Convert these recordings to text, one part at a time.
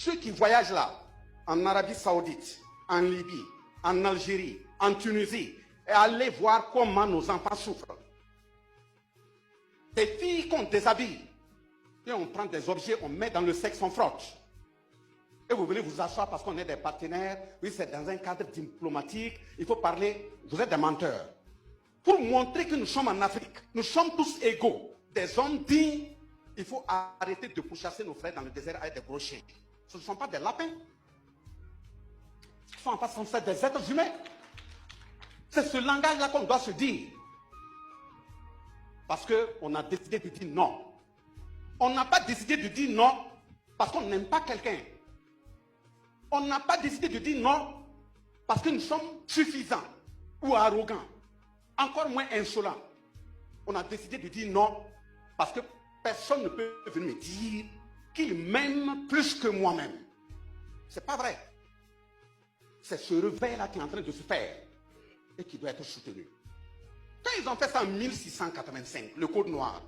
Ceux qui voyagent là, en Arabie Saoudite, en Libye, en Algérie, en Tunisie, et allez voir comment nos enfants souffrent. Des filles qu'on déshabille, et on prend des objets, on met dans le sexe, on frotte. Et vous venez vous asseoir parce qu'on est des partenaires, oui, c'est dans un cadre diplomatique, il faut parler, vous êtes des menteurs. Pour montrer que nous sommes en Afrique, nous sommes tous égaux, des hommes dignes, il faut arrêter de pourchasser nos frères dans le désert avec des gros chiens. Ce ne sont pas des lapins. Ce ne sont pas censés être des êtres humains. C'est ce langage-là qu'on doit se dire. Parce qu'on a décidé de dire non. On n'a pas décidé de dire non parce qu'on n'aime pas quelqu'un. On n'a pas décidé de dire non parce que nous sommes suffisants ou arrogants, encore moins insolents. On a décidé de dire non parce que personne ne peut venir me dire qu'il m'aime plus que moi-même. C'est pas vrai. C'est ce réveil-là qui est en train de se faire et qui doit être soutenu. Quand ils ont fait ça en 1685, le Code noir,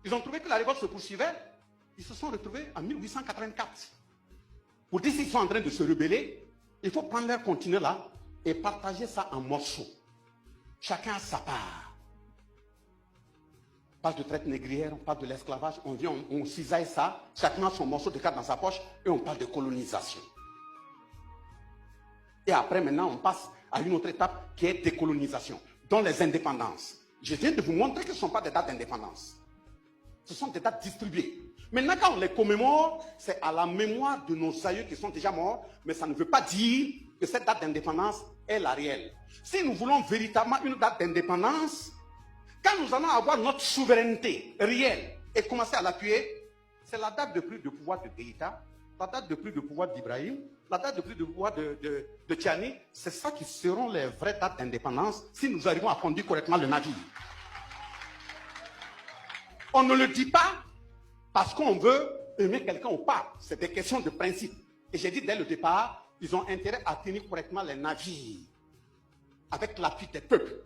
ils ont trouvé que la révolte se poursuivait, ils se sont retrouvés en 1884. Pour dire qu'ils sont en train de se rebeller, il faut prendre leur continent là et partager ça en morceaux. Chacun a sa part. On parle de traite négrière, on parle de l'esclavage, on vient, on cisaille ça, chacun a son morceau de carte dans sa poche et on parle de colonisation. Et après, maintenant, on passe à une autre étape qui est décolonisation, dont les indépendances. Je viens de vous montrer que ce ne sont pas des dates d'indépendance. Ce sont des dates distribuées. Maintenant, quand on les commémore, c'est à la mémoire de nos aïeux qui sont déjà morts, mais ça ne veut pas dire que cette date d'indépendance est la réelle. Si nous voulons véritablement une date d'indépendance, quand nous allons avoir notre souveraineté réelle et commencer à l'appuyer, c'est la date de prise de pouvoir de Keïta, la date de prise de pouvoir d'Ibrahim, la date de prise de pouvoir de Tchani. C'est ça qui seront les vraies dates d'indépendance si nous arrivons à conduire correctement le navire. On ne le dit pas parce qu'on veut aimer quelqu'un ou pas. C'est des questions de principe. Et j'ai dit dès le départ, ils ont intérêt à tenir correctement les navires avec l'appui des peuples.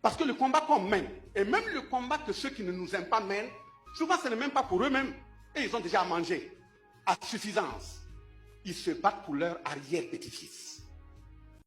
Parce que le combat qu'on mène, et même le combat que ceux qui ne nous aiment pas mènent, souvent ce n'est même pas pour eux-mêmes. Et ils ont déjà à manger à suffisance. Ils se battent pour leur arrière-petit-fils.